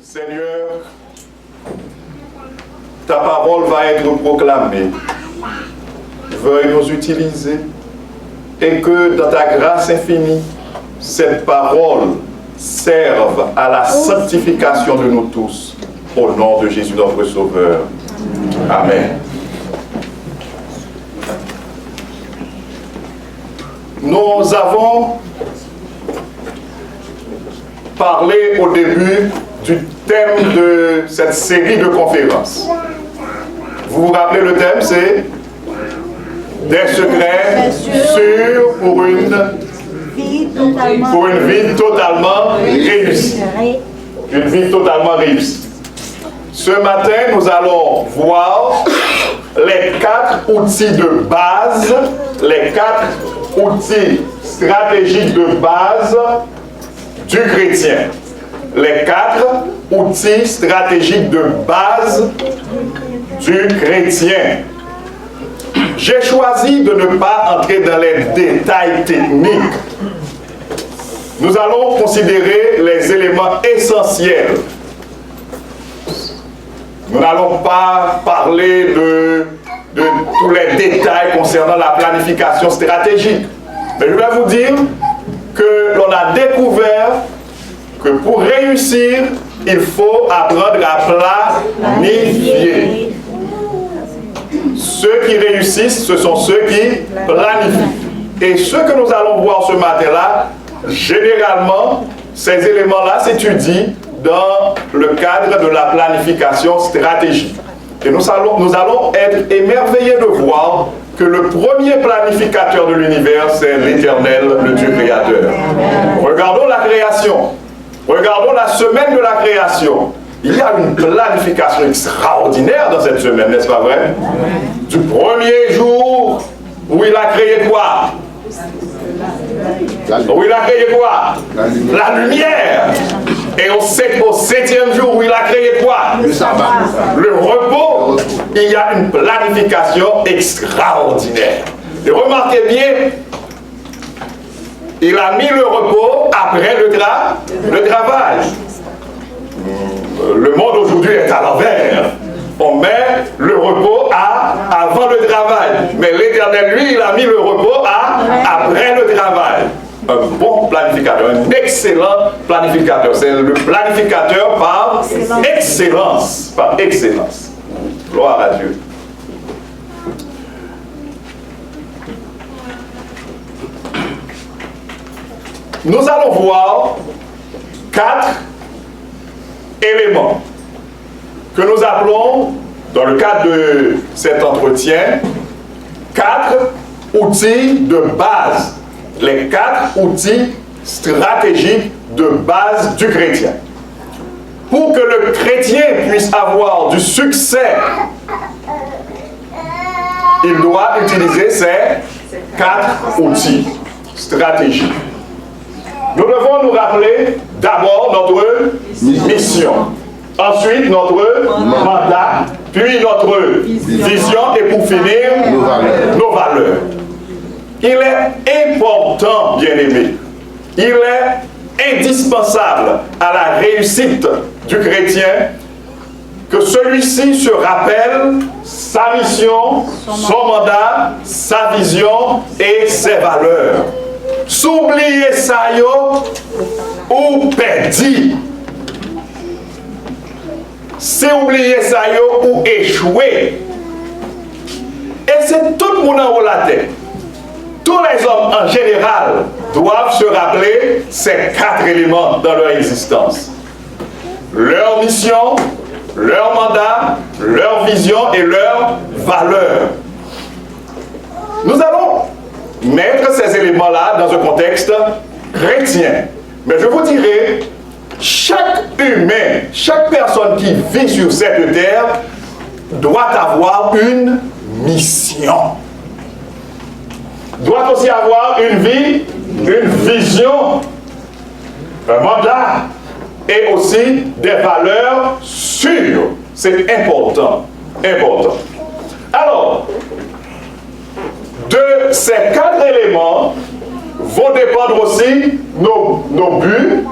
Seigneur, ta parole va être proclamée. Veuille nous utiliser et que dans ta grâce infinie, cette parole serve à la sanctification de nous tous. Au nom de Jésus notre Sauveur. Amen. Nous avons parlé au début du thème de cette série de conférences. Vous vous rappelez le thème, c'est des secrets sûrs pour une vie totalement réussie. Une vie totalement réussie. Ce matin, nous allons voir les 4 outils de base, les 4 outils stratégiques de base du chrétien. Les 4 outils stratégiques de base du chrétien. J'ai choisi de ne pas entrer dans les détails techniques. Nous allons considérer les éléments essentiels. Nous n'allons pas parler de tous les détails concernant la planification stratégique. Mais je vais vous dire que l'on a découvert que pour réussir, il faut apprendre à planifier. Ceux qui réussissent, ce sont ceux qui planifient. Et ce que nous allons voir ce matin-là, généralement, ces éléments-là s'étudient dans le cadre de la planification stratégique. Et nous allons être émerveillés de voir que le premier planificateur de l'univers, c'est l'Éternel, le Dieu créateur. Regardons la création. Regardons la semaine de la création. Il y a une planification extraordinaire dans cette semaine, n'est-ce pas vrai? Du premier jour où il a créé quoi? Où il a créé quoi? La lumière. Et au 7e jour où il a créé quoi? Le sabbat. Le repos. Il y a une planification extraordinaire. Et remarquez bien, il a mis le repos après le travail. Le monde aujourd'hui est à l'envers. On met le repos avant le travail. Mais l'Éternel, lui, il a mis le repos après le travail. Un bon planificateur, un excellent planificateur. C'est le planificateur par excellence. Par excellence. Gloire à Dieu. Nous allons voir 4 éléments que nous appelons, dans le cadre de cet entretien, 4 outils de base. Les 4 outils stratégiques de base du chrétien. Pour que le chrétien puisse avoir du succès, il doit utiliser ces 4 outils stratégiques. Nous devons nous rappeler d'abord notre mission, ensuite notre mandat, puis notre vision et pour finir nos valeurs. Il est important, bien-aimé, il est indispensable à la réussite du chrétien que celui-ci se rappelle sa mission, son mandat, sa vision et ses valeurs. S'oublier ça yo ou perdu. C'est oublier ça yo ou échouer. Et c'est tout le monde en haut la tête. Tous les hommes en général doivent se rappeler ces 4 éléments dans leur existence. Leur mission, leur mandat, leur vision et leurs valeurs. Nous allons mettre ces éléments-là dans un contexte chrétien. Mais je vous dirai, chaque humain, chaque personne qui vit sur cette terre doit avoir une mission. Doit aussi avoir une vie, une vision, un mandat et aussi des valeurs sûres. C'est important, important. Alors, de ces 4 éléments vont dépendre aussi nos buts,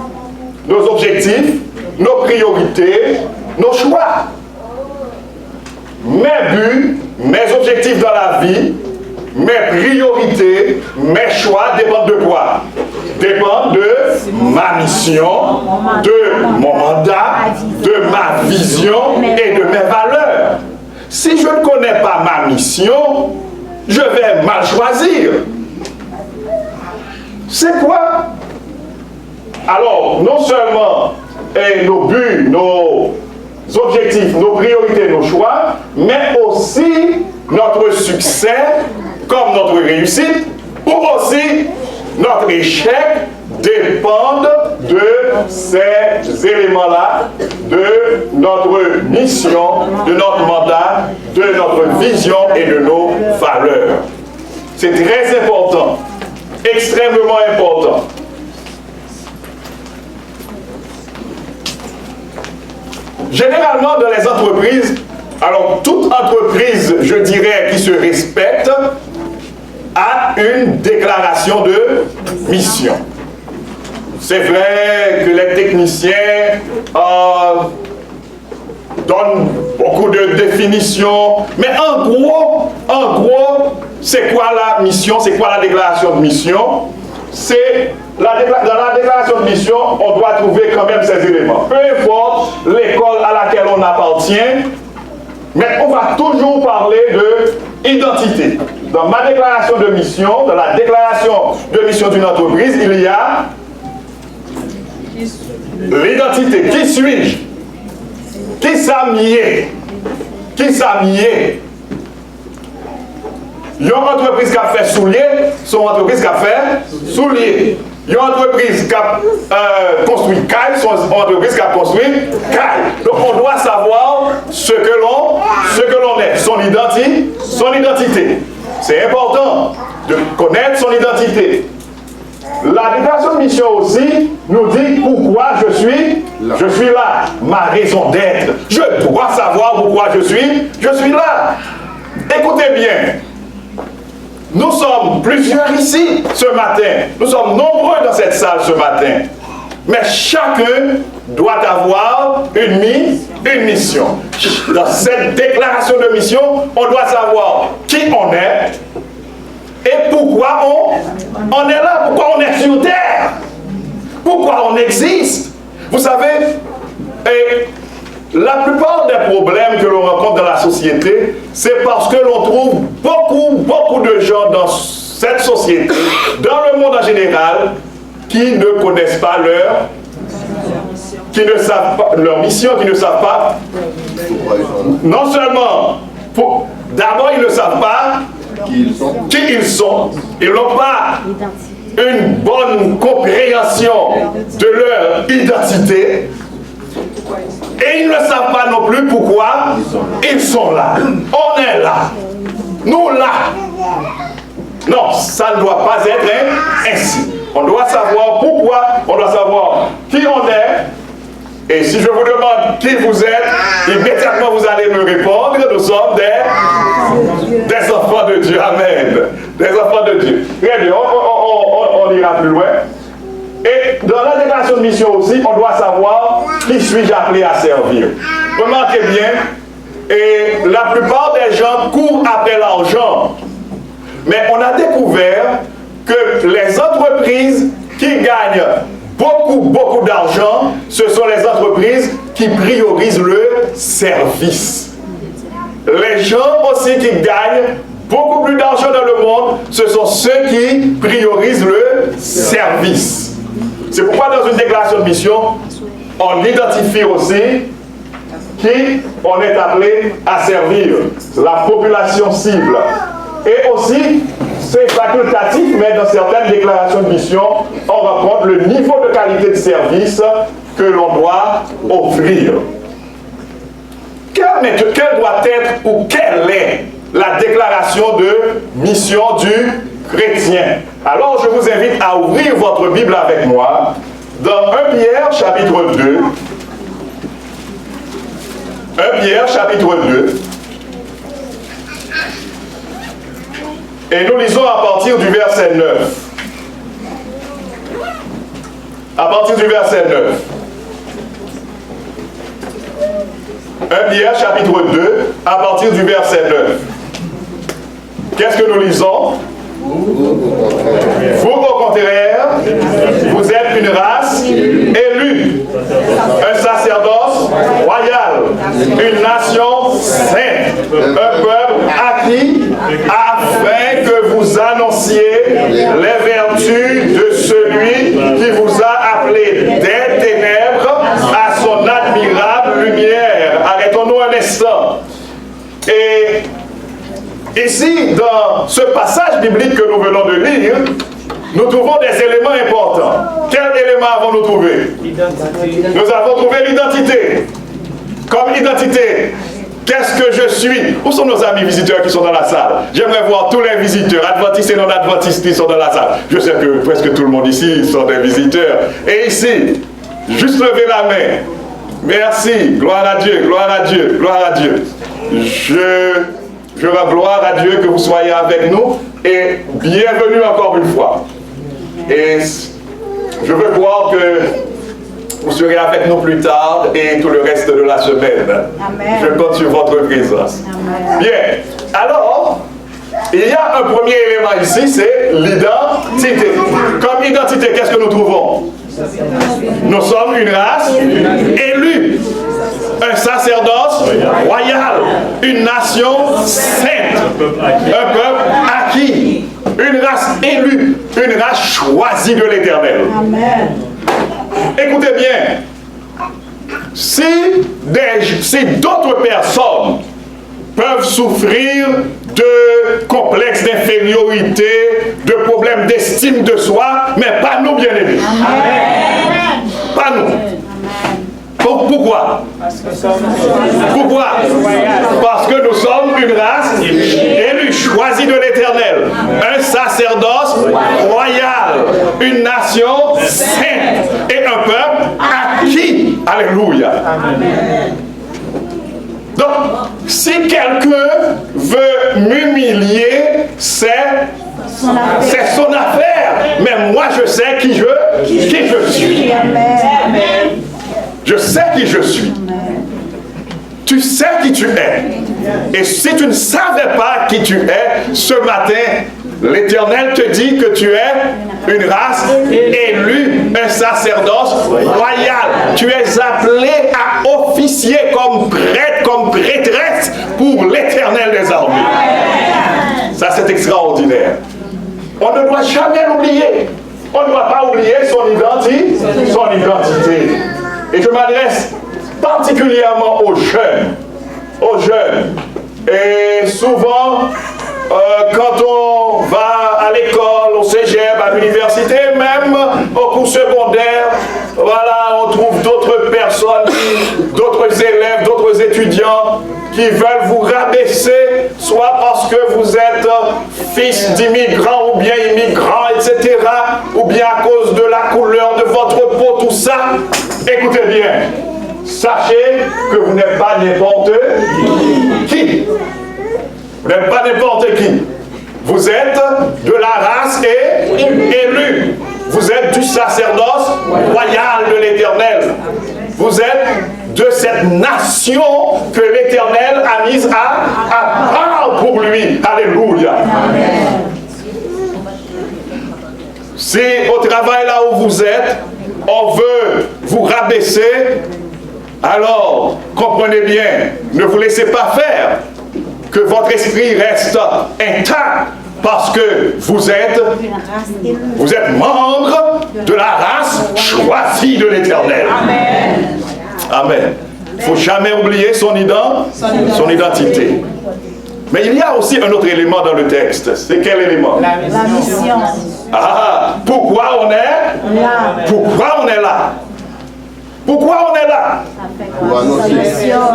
nos objectifs nos priorités, nos choix. Mes buts, mes objectifs dans la vie, mes priorités, mes choix dépendent de quoi? Dépendent de ma mission, de mon mandat, de ma vision et de mes valeurs. Si je ne connais pas ma mission, je vais mal choisir. C'est quoi? Alors, non seulement nos buts, nos objectifs, nos priorités, nos choix, mais aussi notre succès comme notre réussite, ou aussi notre échec dépendent de ces éléments-là, de notre mission, de notre mandat, de notre vision et de nos valeurs. C'est très important, extrêmement important. Généralement, dans les entreprises, alors toute entreprise, je dirais, qui se respecte, a une déclaration de mission. C'est vrai que les techniciens donnent beaucoup de définitions, mais en gros, c'est quoi la mission? C'est quoi la déclaration de mission? C'est dans la déclaration de mission, on doit trouver quand même ces éléments. Peu importe l'école à laquelle on appartient, mais on va toujours parler de identité. Dans ma déclaration de mission, dans la déclaration de mission d'une entreprise, il y a l'identité. Qui suis-je? Qui s'amie? Qui s'amie? Une entreprise qui a fait soulier, son entreprise qui a fait soulier. Une entreprise qui a construit caille, son entreprise qui a construit caille. Donc on doit savoir ce que l'on est, son identité. C'est important de connaître son identité. La déclaration de mission aussi nous dit pourquoi je suis là, ma raison d'être. Je dois savoir pourquoi je suis là. Écoutez bien. Nous sommes plusieurs ici ce matin. Nous sommes nombreux dans cette salle ce matin. Mais chacun doit avoir une mission. Dans cette déclaration de mission, on doit savoir qui on est et pourquoi on est là, pourquoi on est sur terre, pourquoi on existe. Vous savez, la plupart des problèmes que l'on rencontre dans la société, c'est parce que l'on trouve beaucoup de gens dans cette société, dans le monde en général, qui ne connaissent pas qui ne savent pas leur mission, qui ne savent pas, non seulement, d'abord ils ne savent pas qui ils sont, ils n'ont pas une bonne compréhension de leur identité, et ils ne savent pas non plus pourquoi ils sont là. On est là. Nous là. Non, ça ne doit pas être ainsi. On doit savoir pourquoi, on doit savoir qui on est. Et si je vous demande qui vous êtes, immédiatement vous allez me répondre, nous sommes des enfants de Dieu. Amen. Des enfants de Dieu. Très bien, on ira plus loin. Et dans la déclaration de mission aussi, on doit savoir qui suis-je appelé à servir. Remarquez bien, et la plupart des gens courent après l'argent. Mais on a découvert que les entreprises qui gagnent beaucoup d'argent, ce sont les entreprises qui priorisent le service. Les gens aussi qui gagnent beaucoup plus d'argent dans le monde, ce sont ceux qui priorisent le service. C'est pourquoi dans une déclaration de mission, on identifie aussi qui on est appelé à servir, la population cible. Et aussi, c'est facultatif, mais dans certaines déclarations de mission, on rencontre le niveau de qualité de service que l'on doit offrir. Quelle doit être ou quelle est la déclaration de mission du chrétien? Alors je vous invite à ouvrir votre Bible avec moi dans 1 Pierre chapitre 2. 1 Pierre chapitre 2. Et nous lisons à partir du verset 9. À partir du verset 9. 1 Pierre chapitre 2, à partir du verset 9. Qu'est-ce que nous lisons? Vous, au contraire, vous êtes une race élue, un sacerdoce royal, une nation sainte, un peuple acquis, afin que vous annonciez les vertus de celui qui vous a appelé des ténèbres à son admirable lumière. Arrêtons-nous un instant. Et ici, dans ce passage biblique que nous venons de lire, nous trouvons des éléments importants. Quels éléments avons-nous trouvé? Nous avons trouvé l'identité. Comme identité, qu'est-ce que je suis? Où sont nos amis visiteurs qui sont dans la salle? J'aimerais voir tous les visiteurs, adventistes et non-adventistes qui sont dans la salle. Je sais que presque tout le monde ici sont des visiteurs. Et ici, juste levez la main. Merci, gloire à Dieu, gloire à Dieu, gloire à Dieu. Je rends gloire à Dieu que vous soyez avec nous et bienvenue encore une fois. Et je veux voir que vous serez avec nous plus tard et tout le reste de la semaine. Amen. Je compte sur votre présence. Amen. Bien. Alors, il y a un premier élément ici, c'est l'identité. Comme identité, qu'est-ce que nous trouvons? Nous sommes une race élue, un sacerdoce royal, une nation sainte, un peuple acquis, une race élue, une race choisie de l'Éternel. Amen. Écoutez bien, si d'autres personnes peuvent souffrir de complexes d'infériorité, de problèmes d'estime de soi, mais pas nous, bien-aimés. Pas nous. Pourquoi? Pourquoi? Parce que nous sommes une race élue, choisie de l'Éternel, un sacerdoce royal, une nation sainte et un peuple acquis. Alléluia. Amen. Donc, si quelqu'un veut m'humilier, c'est son affaire. Mais moi, je sais qui je suis. Amen. Je sais qui je suis. Tu sais qui tu es. Et si tu ne savais pas qui tu es, ce matin, l'Éternel te dit que tu es une race élue, un sacerdoce royal. Tu es appelé à officier comme prêtre, comme prêtresse pour l'Éternel des armées. Ça, c'est extraordinaire. On ne doit jamais l'oublier. On ne doit pas oublier son identité. Et je m'adresse particulièrement aux jeunes. Et souvent, quand on va à l'école, au cégep, à l'université, même au cours secondaire, voilà, on trouve d'autres personnes, d'autres élèves, d'autres étudiants qui veulent vous rabaisser, soit parce que vous êtes fils d'immigrants ou bien immigrants, etc., ou bien à cause de la couleur de votre peau, tout ça. Écoutez bien, sachez que vous n'êtes pas n'importe qui. Vous n'êtes pas n'importe qui. Vous êtes de la race élue. Vous êtes du sacerdoce royal de l'Éternel. Vous êtes de cette nation que l'Éternel a mise à part pour lui. Alléluia. Amen. Si au travail là où vous êtes, on veut vous rabaisser, alors comprenez bien, ne vous laissez pas faire. Que votre esprit reste intact parce que vous êtes membre de la race choisie de l'Éternel. Amen. Amen. Il ne faut jamais oublier son identité. Mais il y a aussi un autre élément dans le texte. C'est quel élément? La mission. Ah, pourquoi on est là? Pourquoi on est là? Pourquoi on est là?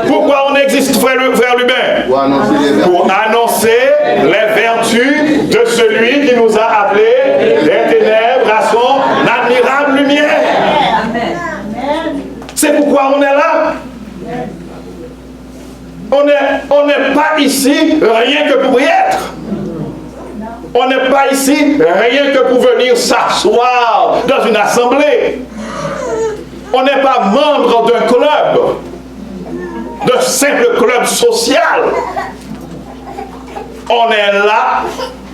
Pourquoi on existe, frère Lubin? Pour annoncer les vertus de celui qui nous a appelés des ténèbres à son admirable lumière. C'est pourquoi on est là. On n'est pas ici rien que pour y être. On n'est pas ici rien que pour venir s'asseoir dans une assemblée. On n'est pas membre d'un club. d'un simple club social. On est là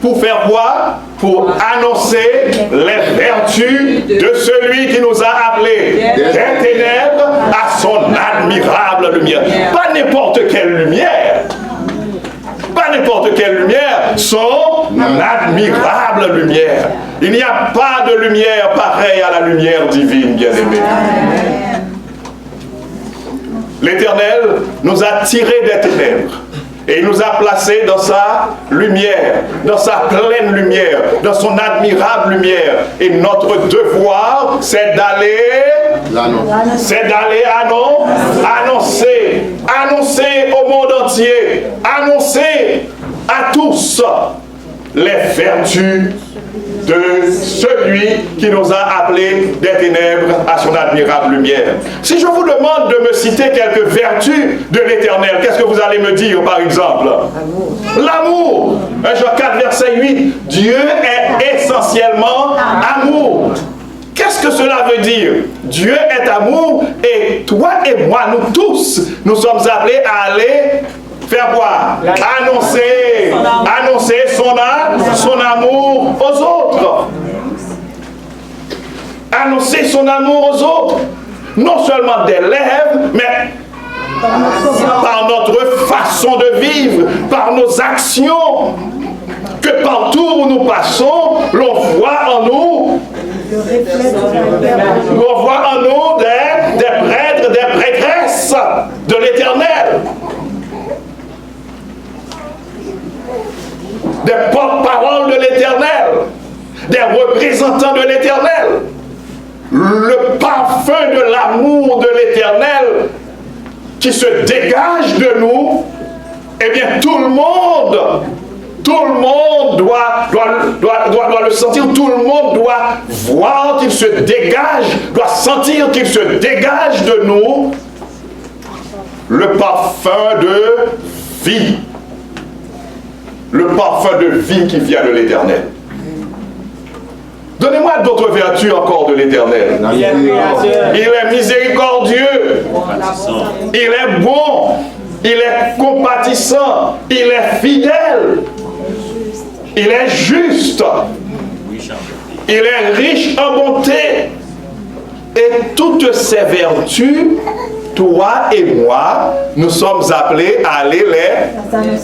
pour faire quoi? Pour annoncer les vertus de celui qui nous a appelés des ténèbres à son admirable lumière. Pas n'importe quelle lumière. Pas n'importe quelle lumière, son admirable lumière. Il n'y a pas de lumière pareille à la lumière divine, bien-aimés. L'Éternel nous a tirés des ténèbres et il nous a placés dans sa lumière, dans sa pleine lumière, dans son admirable lumière. Et notre devoir, c'est d'aller annoncer au monde entier, annoncer à tous les vertus de celui qui nous a appelés des ténèbres à son admirable lumière. Si je vous demande de me citer quelques vertus de l'Éternel, qu'est-ce que vous allez me dire par exemple? L'amour. 1 Jean 4, verset 8. Dieu est essentiellement amour. Qu'est-ce que cela veut dire? Dieu est amour et toi et moi, nous tous, nous sommes appelés à aller faire quoi? Annoncer son amour aux autres. Annoncer son amour aux autres. Non seulement des lèvres, mais par notre façon de vivre, par nos actions. Que partout où nous passons, l'on voit en nous des prêtres, des prêtresses de l'Éternel. Des porte-paroles de l'Éternel, des représentants de l'Éternel. Le parfum de l'amour de l'Éternel qui se dégage de nous, eh bien tout le monde doit le sentir, tout le monde doit voir qu'il se dégage, doit sentir qu'il se dégage de nous le parfum de vie. Le parfum de vie qui vient de l'Éternel. Donnez-moi d'autres vertus encore de l'Éternel. Il est miséricordieux. Il est bon. Il est compatissant. Il est fidèle. Il est juste. Il est riche en bonté. Et toutes ces vertus, toi et moi, nous sommes appelés à aller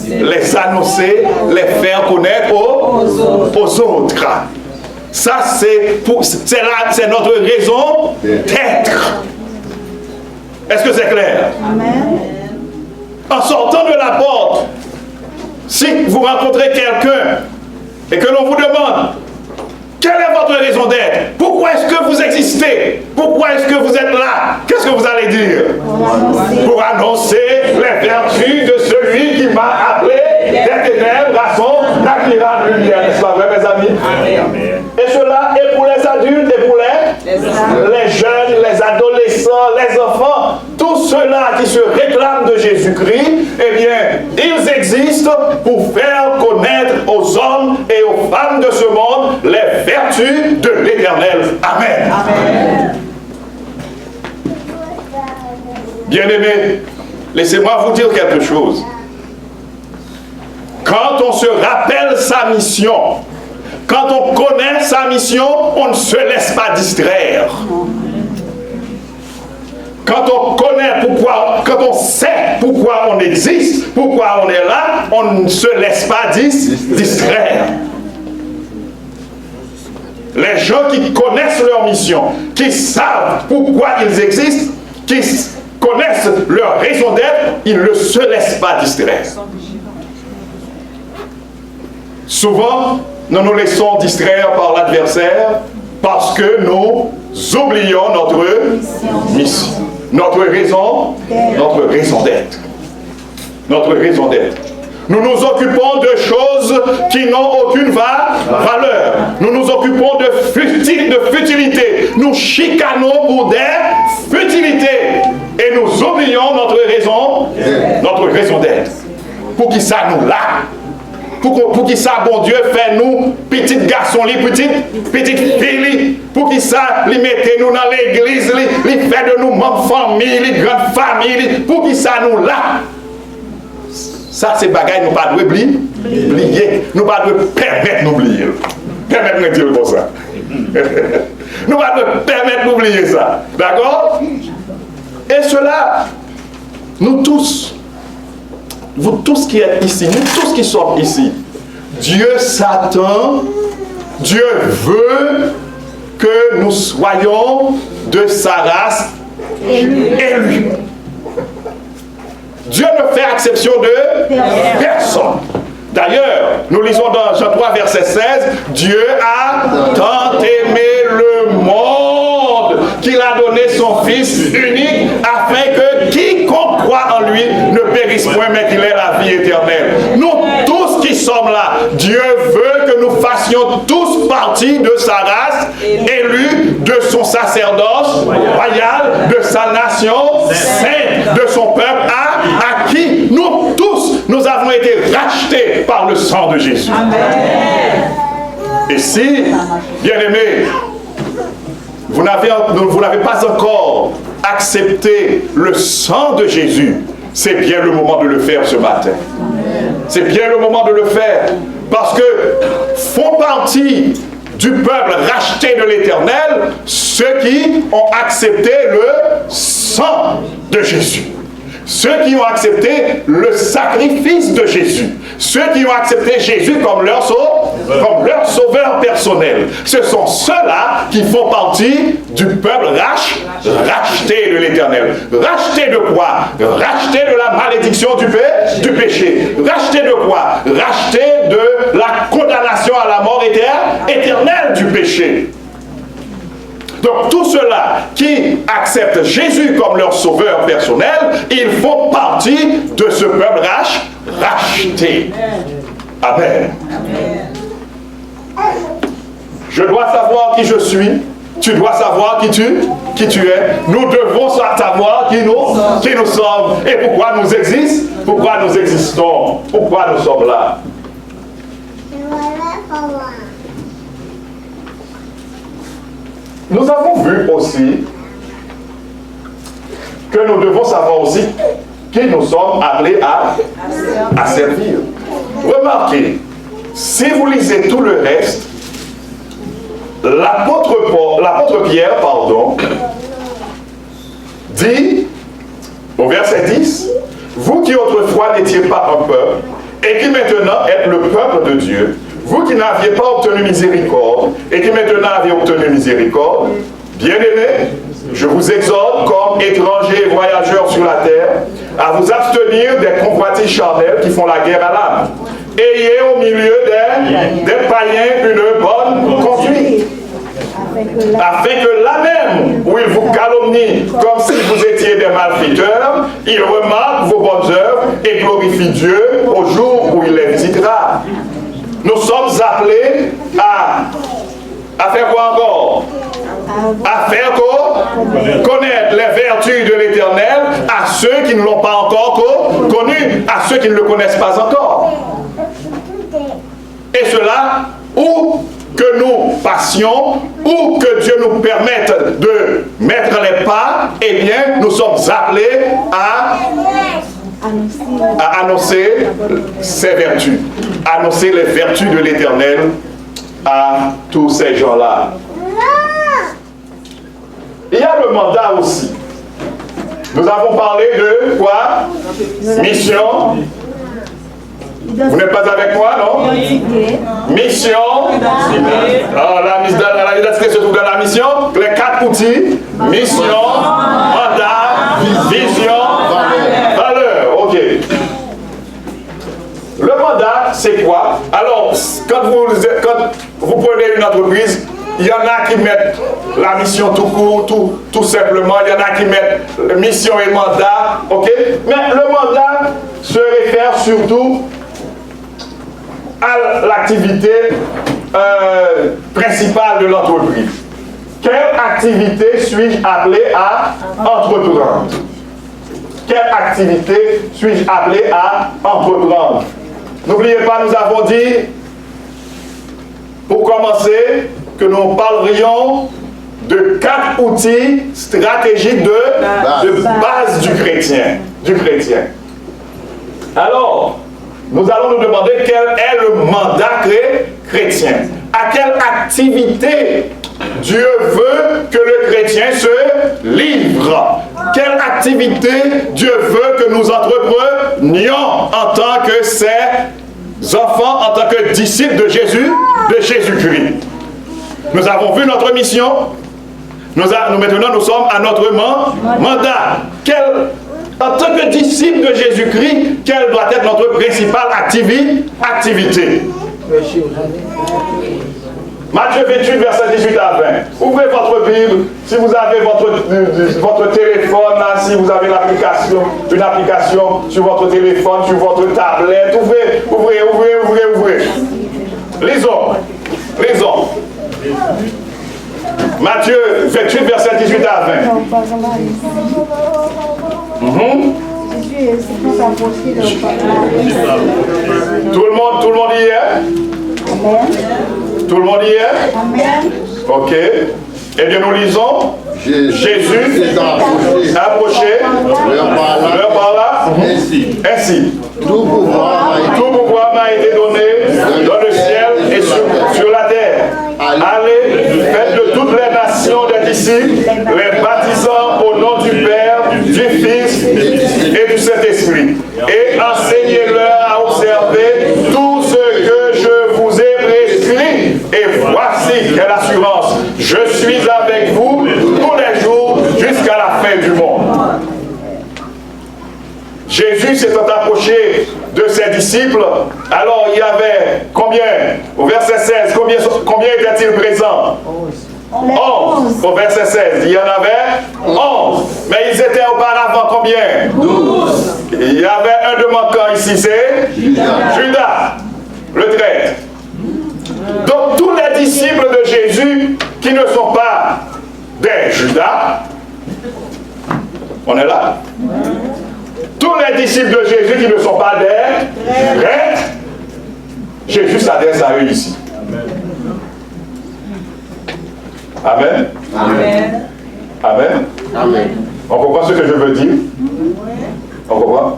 les annoncer, les faire connaître aux autres. Ça, c'est notre raison d'être. Est-ce que c'est clair? Amen. En sortant de la porte, si vous rencontrez quelqu'un et que l'on vous demande quelle est votre raison d'être? Pourquoi est-ce que vous existez? Pourquoi est-ce que vous êtes là? Qu'est-ce que vous allez dire? Pour annoncer les vertus de celui qui m'a appelé des ténèbres à son admirable lumière. N'est-ce pas vrai, mes amis? Amen. Et cela est pour les adultes et pour les jeunes, les adolescents, les enfants, tous ceux-là qui se réclament de Jésus-Christ, eh bien, ils existent pour faire connaître aux hommes et aux femmes de ce monde les vertus de l'Éternel. Amen. Amen. Bien-aimés, laissez-moi vous dire quelque chose. Quand on se rappelle sa mission, quand on connaît sa mission, on ne se laisse pas distraire. Quand on connaît pourquoi, quand on sait pourquoi on existe, pourquoi on est là, on ne se laisse pas distraire. Les gens qui connaissent leur mission, qui savent pourquoi ils existent, qui connaissent leur raison d'être, ils ne se laissent pas distraire. Souvent, nous nous laissons distraire par l'adversaire parce que nous oublions notre mission, notre raison d'être. Notre raison d'être. Nous nous occupons de choses qui n'ont aucune valeur. Nous nous occupons de futilités. Nous chicanons pour des futilités. Et nous oublions notre raison d'être. Pour qui ça nous l'a? pour qui ça, bon Dieu, fait nous, petits garçons, petites filles, pour qui ça, les mettez nous dans l'église, les fait de nous membres famille, les grandes familles, pour qui ça nous là. Ça, c'est bagaille, nous pas de oublier. Nous pas de permettre d'oublier. Permettre de dire comme ça. Nous pas de permettre d'oublier ça. D'accord? Et cela, nous tous, vous tous qui êtes ici, nous tous qui sommes ici, Dieu s'attend, Dieu veut que nous soyons de sa race élue. Dieu ne fait exception de personne. D'ailleurs, nous lisons dans Jean 3, verset 16, Dieu a tant aimé le monde qu'il a donné son Fils unique afin que quiconque croit en lui ne périsse point mais qu'il ait la vie éternelle. Nous tous qui sommes là, Dieu veut que nous fassions tous partie de sa race élue, de son sacerdoce royal, de sa nation sainte, de son peuple à qui nous tous, nous avons été rachetés par le sang de Jésus. Amen. Et si, bien-aimés, vous n'avez pas encore accepté le sang de Jésus, c'est bien le moment de le faire ce matin. C'est bien le moment de le faire. Parce que font partie du peuple racheté de l'Éternel ceux qui ont accepté le sang de Jésus. Ceux qui ont accepté le sacrifice de Jésus. Ceux qui ont accepté Jésus comme leur sauveur personnel. Ce sont ceux-là qui font partie du peuple racheté de l'Éternel. Racheté de quoi? Racheté de la malédiction du péché. Racheté de quoi? Racheté de la condamnation à la mort éternelle du péché. Donc tous ceux-là qui acceptent Jésus comme leur sauveur personnel, ils font partie de ce peuple racheté. Amen. Je dois savoir qui je suis. Tu dois savoir qui tu es. Nous devons savoir qui nous sommes et pourquoi nous existons, pourquoi nous existons, pourquoi nous sommes là. Nous avons vu aussi que nous devons savoir aussi qui nous sommes appelés à servir. Remarquez, si vous lisez tout le reste, l'apôtre Pierre, dit au verset 10, vous qui autrefois n'étiez pas un peuple, et qui maintenant êtes le peuple de Dieu, vous qui n'aviez pas obtenu miséricorde, et qui maintenant avez obtenu miséricorde, bien-aimés, je vous exhorte, comme étrangers et voyageurs sur la terre, à vous abstenir des convoitises charnelles qui font la guerre à l'âme. Ayez au milieu des païens une bonne conduite, afin que là même où ils vous calomnient comme si vous étiez des malfaiteurs, ils remarquent vos bonnes œuvres et glorifient Dieu au jour où il les visitera. Nous sommes appelés à faire quoi encore? À faire connaître les vertus de l'Éternel à ceux qui ne l'ont pas encore connu, à ceux qui ne le connaissent pas encore. Et cela, où que nous passions, ou que Dieu nous permette de mettre les pas, eh bien, nous sommes appelés à annoncer ses vertus, annoncer les vertus de l'Éternel à tous ces gens-là. Il y a le mandat aussi. Nous avons parlé de quoi? Mission. Vous n'êtes pas avec moi, non? Mission. La identité se trouve dans la mission. Les 4 outils. Mission, mandat, vision, valeur. Ok. Le mandat, c'est quoi? Alors, quand vous prenez une entreprise, il y en a qui mettent la mission tout court, tout simplement. Il y en a qui mettent mission et mandat. Ok? Mais le mandat se réfère surtout à l'activité principale de l'entreprise. Quelle activité suis-je appelé à entreprendre? Quelle activité suis-je appelé à entreprendre? N'oubliez pas, nous avons dit, pour commencer, que nous parlerions de 4 outils stratégiques de base du chrétien. Alors, nous allons nous demander quel est le mandat chrétien. À quelle activité Dieu veut que le chrétien se livre. Quelle activité Dieu veut que nous entreprenions en tant que ses enfants, en tant que disciples de Jésus-Christ. Nous avons vu notre mission. Maintenant, nous sommes à notre mandat. En tant que disciples de Jésus-Christ, quelle doit être notre principale activité? Matthieu 28, verset 18 à 20. Ouvrez votre Bible. Si vous avez votre téléphone, là, si vous avez une application sur votre téléphone, sur votre tablette, ouvrez. Lisons. Matthieu 28, verset 18 à 20. Tout le monde y est? Amen. Tout le monde y est? Amen. Ok. Eh bien, nous lisons. Jésus s'est approché, leur parla ainsi. Tout pouvoir m'a été donné dans le ciel et sur la terre. Allez, faites de toutes les nations des disciples, les baptisant au nom du Père, du Fils et du Saint-Esprit. Et enseignez-leur à observer tout ce que je vous ai prescrit. Et voici quelle assurance. Je suis avec vous tous les jours jusqu'à la fin du monde. Jésus s'étant approché de ses disciples, alors il y avait combien? Au verset 16, combien étaient-ils présents? 11. Au verset 16, il y en avait 11. Mais ils étaient auparavant combien? 12. Il y avait un de manquant ici, c'est Judas, le traître. Donc tous les disciples de Jésus qui ne sont pas des Judas, on est là? Tous les disciples de Jésus qui ne sont pas des traîtres, Jésus s'adresse à eux ici. Amen. Amen. Amen. Amen. On comprend ce que je veux dire? On comprend?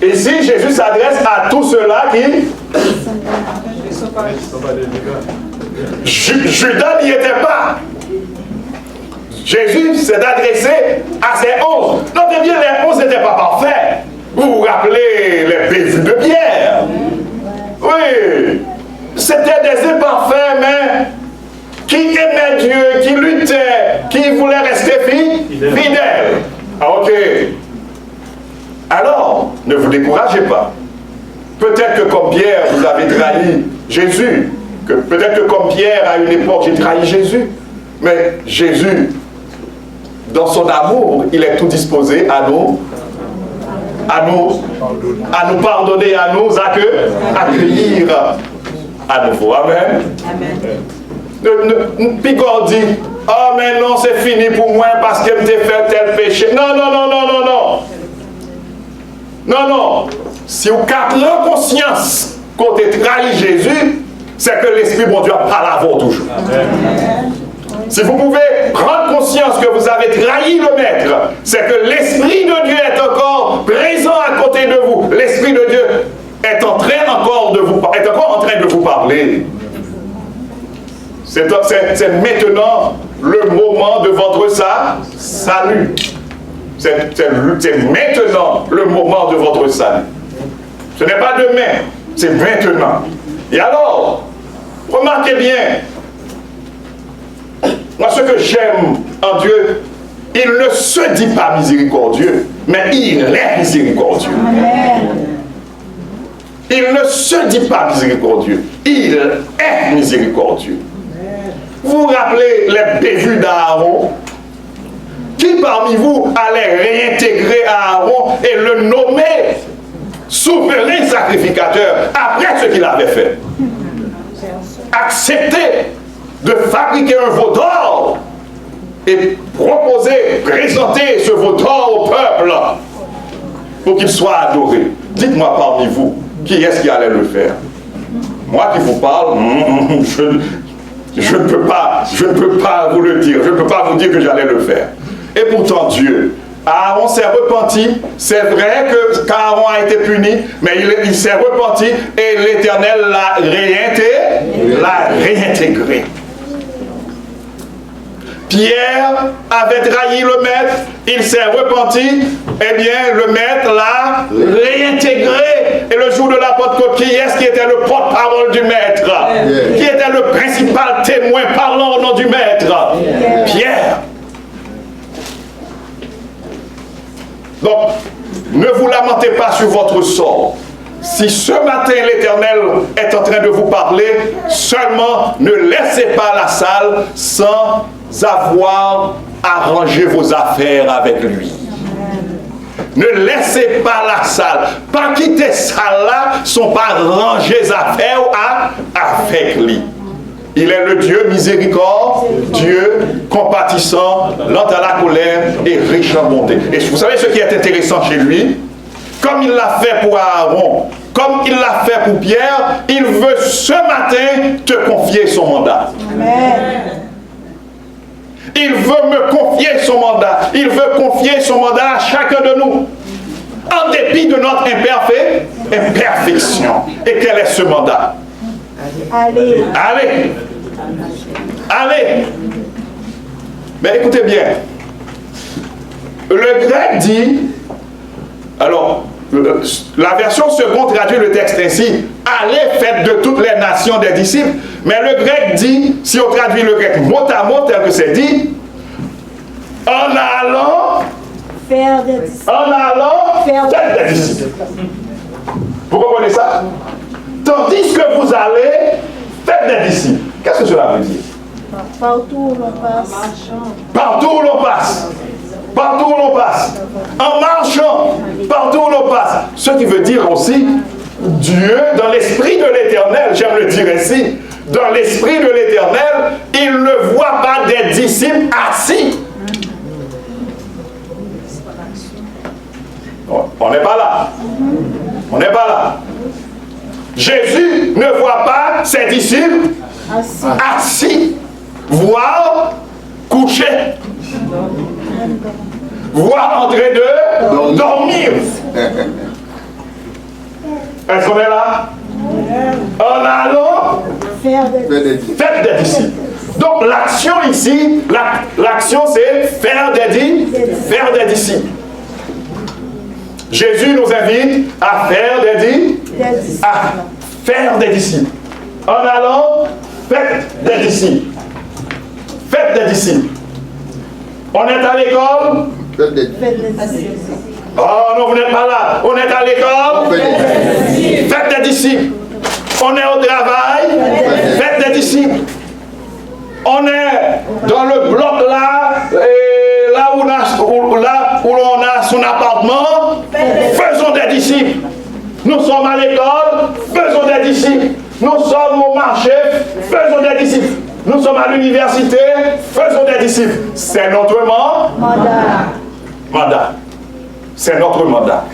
Ici, Jésus s'adresse à tous ceux-là qui... Judas n'y était pas. Jésus s'est adressé à ses 11. Notez bien, les 11 n'étaient pas parfaits. Vous vous rappelez les bévues de Pierre? Oui. C'était des imparfaits, mais qui aimaient Dieu, qui luttaient, qui voulaient rester fidèles. Ok. Alors, ne vous découragez pas. Peut-être que comme Pierre, vous avez trahi Jésus. Peut-être que comme Pierre, à une époque, j'ai trahi Jésus. Mais Jésus, dans son amour, il est tout disposé à nous pardonner, à nous accueillir à nouveau. Amen. Amen. Pigor dit, oh mais non, c'est fini pour moi parce que je t'ai fait tel péché. Non. Non. Si vous avez conscience qu'on t'a trahi Jésus, c'est que l'Esprit bon Dieu a parlé à vous toujours. Amen. Si vous pouvez prendre conscience que vous avez trahi le Maître, c'est que l'Esprit de Dieu est encore présent à côté de vous. L'Esprit de Dieu est encore en train de vous parler. C'est maintenant le moment de votre salut. C'est maintenant le moment de votre salut. Ce n'est pas demain, c'est maintenant. Et alors, remarquez bien, moi, ce que j'aime en Dieu, il ne se dit pas miséricordieux, mais il est miséricordieux. Il ne se dit pas miséricordieux, il est miséricordieux. Vous vous rappelez les bévues d'Aaron? Qui parmi vous allait réintégrer Aaron et le nommer souverain sacrificateur après ce qu'il avait fait? Accepter de fabriquer un veau d'or et présenter ce veau d'or au peuple pour qu'il soit adoré. Dites-moi parmi vous, qui est-ce qui allait le faire? Moi qui vous parle, je ne peux pas vous le dire. Je ne peux pas vous dire que j'allais le faire. Et pourtant Dieu, Aaron s'est repenti. C'est vrai que Aaron a été puni, mais il s'est repenti et l'Éternel l'a réintégré. Pierre avait trahi le maître, il s'est repenti, eh bien le maître l'a réintégré. Et le jour de la Pentecôte, qui est-ce qui était le porte-parole du maître? Qui était le principal témoin parlant au nom du maître? Pierre. Donc, ne vous lamentez pas sur votre sort. Si ce matin l'Éternel est en train de vous parler, seulement ne laissez pas la salle sans avoir arrangé vos affaires avec lui. Ne laissez pas la salle. Pas quitter salle-là, sont pas ranger les affaires avec lui. Il est le Dieu miséricorde, Dieu compatissant, lent à la colère et riche en bonté. Et vous savez ce qui est intéressant chez lui? Comme il l'a fait pour Aaron, comme il l'a fait pour Pierre, il veut ce matin te confier son mandat. Amen. Il veut me confier son mandat. Il veut confier son mandat à chacun de nous. En dépit de notre imperfection. Et quel est ce mandat? Allez. Allez. Allez. Mais écoutez bien. Le grec dit, alors, la version seconde traduit le texte ainsi: allez, faites de toutes les nations des disciples. Mais le grec dit, si on traduit le grec mot à mot tel que c'est dit, en allant faire des disciples. En allant faire des disciples. Vous comprenez ça? Tandis que vous allez faire des disciples. Qu'est-ce que cela veut dire? Partout où l'on passe. Partout où l'on passe. Partout où l'on passe. En marchant. Partout où l'on passe. Ce qui veut dire aussi, Dieu, dans l'esprit de l'Éternel, j'aime le dire ainsi, dans l'esprit de l'Éternel, il ne voit pas des disciples assis. On n'est pas là. On n'est pas là. Jésus ne voit pas ses disciples assis, voire couchés, voire en train de dormir. Est-ce qu'on est là? En allant faire des disciples. Donc l'action ici, l'action c'est faire des disciples. Jésus nous invite à faire des disciples. En allant, faites des disciples. Faites des disciples. On est à l'école. Faites des disciples. Oh non, vous n'êtes pas là. On est à l'école. Faites des disciples. On est au travail. Faites des disciples. On est dans le bloc là, et là où l'on a son appartement, faisons des disciples. Nous sommes à l'école, faisons des disciples. Nous sommes au marché, faisons des disciples. Nous sommes à l'université, faisons des disciples. C'est notre mandat. C'est notre mandat.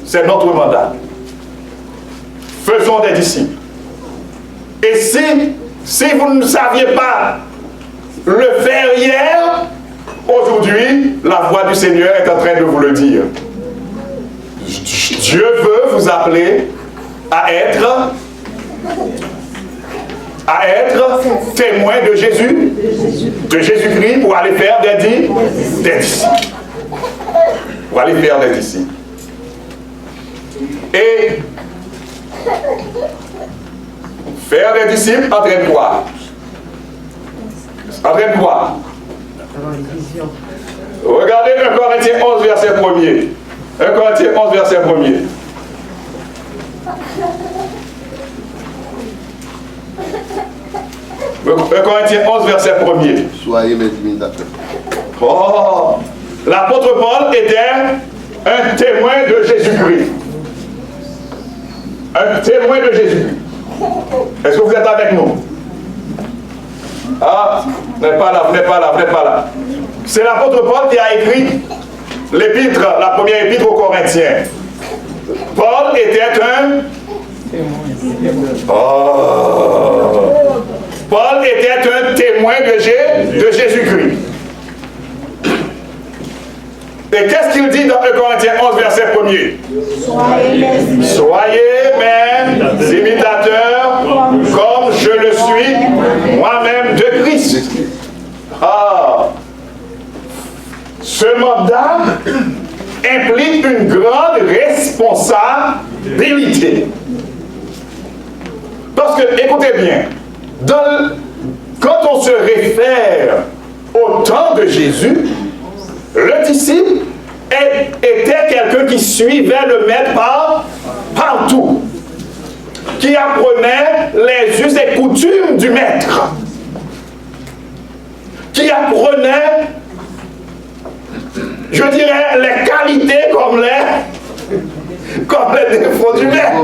C'est notre mandat. Faisons des disciples. Et si vous ne saviez pas le faire hier, aujourd'hui, la voix du Seigneur est en train de vous le dire. Dieu veut vous appeler à être témoin de Jésus-Christ pour aller faire des disciples. Pour aller faire des disciples. Et faire des disciples entraîne quoi? Entraîne quoi? Regardez 1 Corinthiens 11, verset 1er. 1 Corinthiens 11, verset 1er. Corinthiens 11, verset 1er. Soyez mes imitateurs. Oh! L'apôtre Paul était un témoin de Jésus-Christ. Un témoin de Jésus-Christ. Est-ce que vous êtes avec nous? Ah, vous n'êtes pas là, vous n'êtes pas là, vous n'êtes pas là. C'est l'apôtre Paul qui a écrit l'épître, la première épître aux Corinthiens. Paul était un... Paul était un témoin de Jésus-Christ. Et qu'est-ce qu'il dit dans 1 Corinthiens 11, verset 1er? Soyez mes imitateurs comme je le suis moi-même de Christ. Ce mandat implique une grande responsabilité. Parce que, écoutez bien, quand on se réfère au temps de Jésus, le disciple était quelqu'un qui suivait le maître partout, qui apprenait les us et coutumes du maître, qui apprenait, je dirais, les qualités comme les défauts du maître.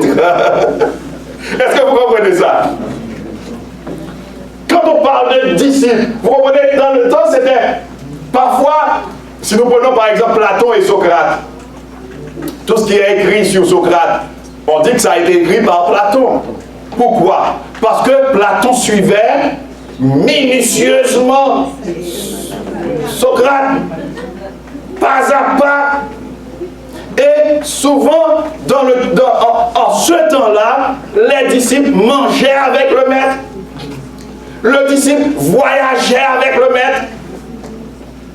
Est-ce que vous comprenez ça? Quand on parle de disciples, vous comprenez, dans le temps, c'était parfois, si nous prenons par exemple Platon et Socrate, tout ce qui est écrit sur Socrate, on dit que ça a été écrit par Platon. Pourquoi? Parce que Platon suivait minutieusement Socrate, pas à pas. Et souvent, en ce temps-là, les disciples mangeaient avec le maître. Le disciple voyageait avec le maître.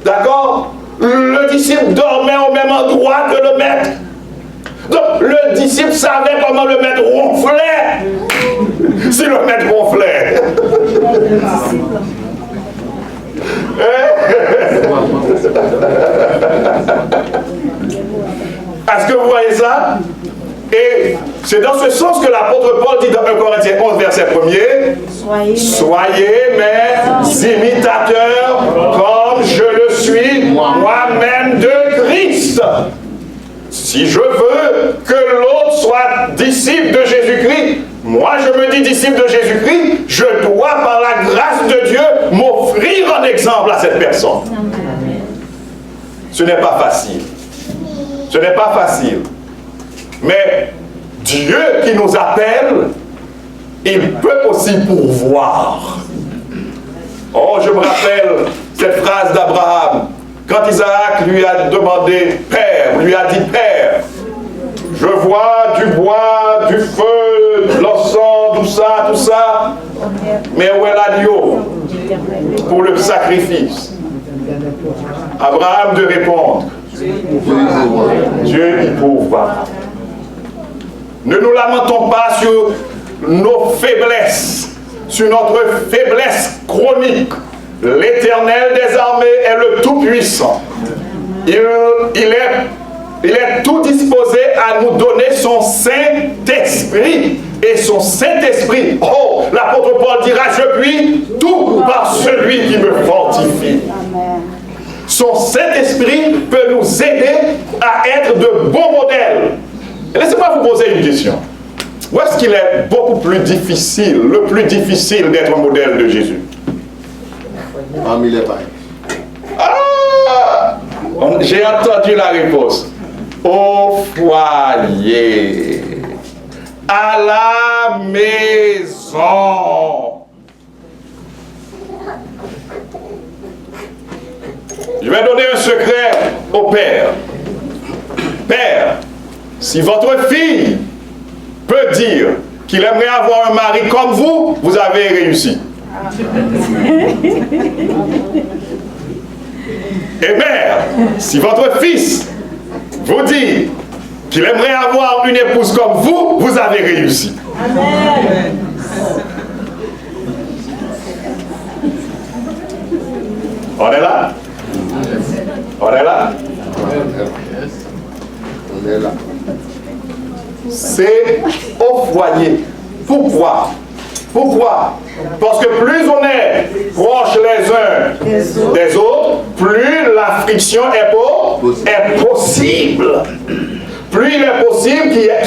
D'accord? Le disciple dormait au même endroit que le maître. Donc, le disciple savait comment le maître ronflait. Si le maître ronflait. Est-ce que vous voyez ça? Et c'est dans ce sens que l'apôtre Paul dit dans 1 Corinthiens 11, verset 1er, soyez mes imitateurs comme je le suis moi-même de Christ. Si je veux que l'autre soit disciple de Jésus-Christ, moi je me dis disciple de Jésus-Christ, je dois par la grâce de Dieu m'offrir un exemple à cette personne. Ce n'est pas facile. Ce n'est pas facile. Mais Dieu qui nous appelle, il peut aussi pourvoir. Oh, je me rappelle cette phrase d'Abraham. Quand Isaac lui a demandé, Père, lui a dit, Père, je vois du bois, du feu, de l'encens, tout ça, mais où est l'agneau pour le sacrifice? Abraham de répondre, Dieu y pourvoit. Ne nous lamentons pas sur nos faiblesses, sur notre faiblesse chronique. L'Éternel des armées est le Tout-Puissant. Il est tout disposé à nous donner son Saint-Esprit. Et son Saint-Esprit, oh, l'apôtre Paul dira, je puis tout par celui qui me fortifie. Son Saint-Esprit peut nous aider à être de bons modèles. Laissez-moi vous poser une question. Où est-ce qu'il est beaucoup plus difficile, le plus difficile d'être un modèle de Jésus? Parmi les païens. Ah! J'ai entendu la réponse. Au foyer. À la maison. Je vais donner un secret au père. Père, si votre fille peut dire qu'il aimerait avoir un mari comme vous, vous avez réussi. Et mère, si votre fils vous dit qu'il aimerait avoir une épouse comme vous, vous avez réussi. Amen. On est là? On est là? On est là. C'est au foyer. Pourquoi? Pourquoi? Parce que plus on est proches les uns des autres, plus la friction est possible. Plus il est possible qu'il y ait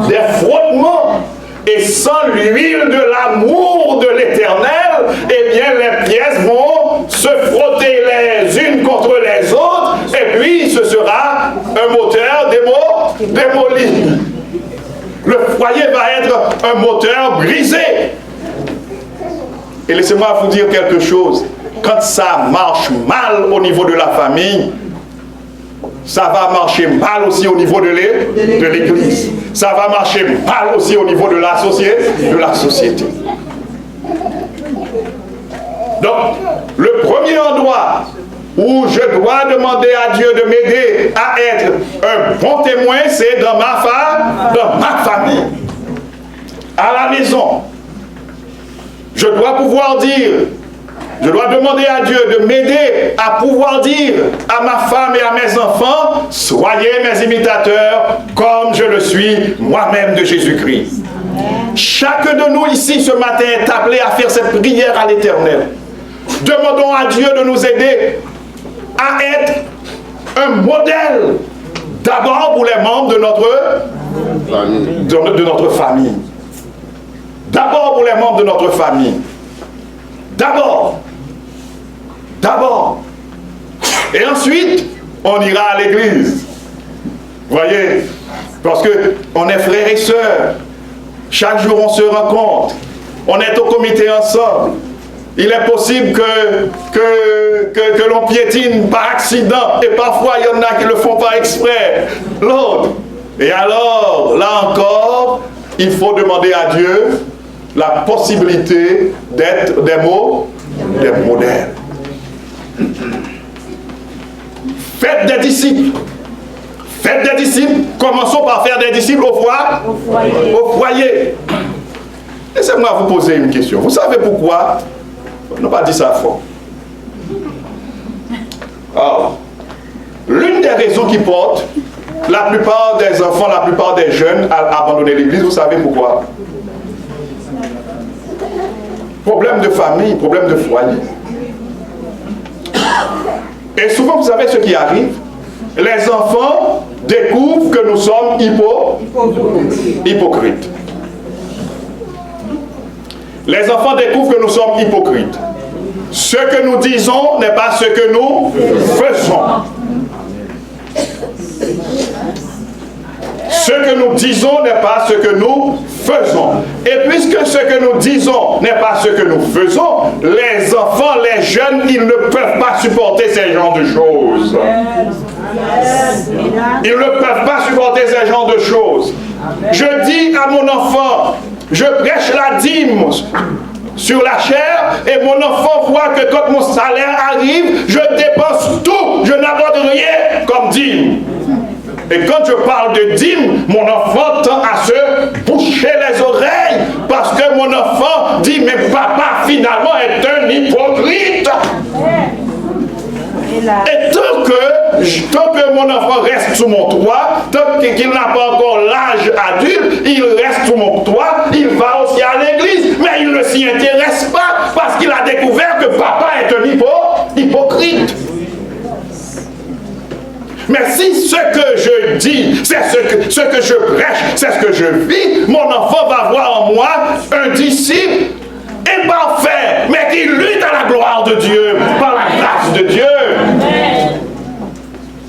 des frottements. Et sans l'huile de l'amour de l'Éternel, eh bien les pièces vont se frotter les unes contre les autres, et puis ce sera un moteur foyer va être un moteur brisé. Et laissez-moi vous dire quelque chose. Quand ça marche mal au niveau de la famille, ça va marcher mal aussi au niveau de l'Église. Ça va marcher mal aussi au niveau de la société. Donc, le premier endroit où je dois demander à Dieu de m'aider à être un bon témoin, c'est dans ma famille, à la maison. Je dois pouvoir dire, je dois demander à Dieu de m'aider à pouvoir dire à ma femme et à mes enfants, soyez mes imitateurs comme je le suis moi-même de Jésus-Christ. Chacun de nous ici ce matin est appelé à faire cette prière à l'Éternel. Demandons à Dieu de nous aider à être un modèle d'abord pour les membres de notre famille. D'abord pour les membres de notre famille. D'abord. Et ensuite, on ira à l'église. Voyez, parce qu'on est frères et sœurs. Chaque jour, on se rencontre. On est au comité ensemble. Il est possible que l'on piétine par accident. Et parfois, il y en a qui le font par exprès. L'autre. Et alors, là encore, il faut demander à Dieu la possibilité d'être des modèles. Faites des disciples. Faites des disciples. Commençons par faire des disciples au foyer. Laissez-moi vous poser une question. Vous savez pourquoi? On n'a pas dit ça fort. Alors, l'une des raisons qui porte la plupart des enfants, la plupart des jeunes à abandonner l'église, vous savez pourquoi? Problème de famille, problème de foyer. Et souvent, vous savez ce qui arrive? Les enfants découvrent que nous sommes hypocrites. Les enfants découvrent que nous sommes hypocrites. Ce que nous disons n'est pas ce que nous faisons. Ce que nous disons n'est pas ce que nous faisons. Et puisque ce que nous disons n'est pas ce que nous faisons, les enfants, les jeunes, ils ne peuvent pas supporter ces genres de choses. Ils ne peuvent pas supporter ces genres de choses. Je dis à mon enfant, je prêche la dîme sur la chair et mon enfant voit que quand mon salaire arrive, je dépense tout, je n'aborde rien comme dîme. Et quand je parle de dîme, mon enfant tend à se boucher les oreilles parce que mon enfant dit, mais papa finalement est un hypocrite. Et tant que mon enfant reste sous mon toit, tant qu'il n'a pas encore l'âge adulte, il reste sous mon toit, il va aussi à l'église, mais il ne s'y intéresse pas parce qu'il a découvert que papa est un hypocrite. Mais si ce que je dis, c'est ce que je prêche, c'est ce que je vis, mon enfant va voir en moi un disciple imparfait, mais qui lutte à la gloire de Dieu, par la grâce de Dieu.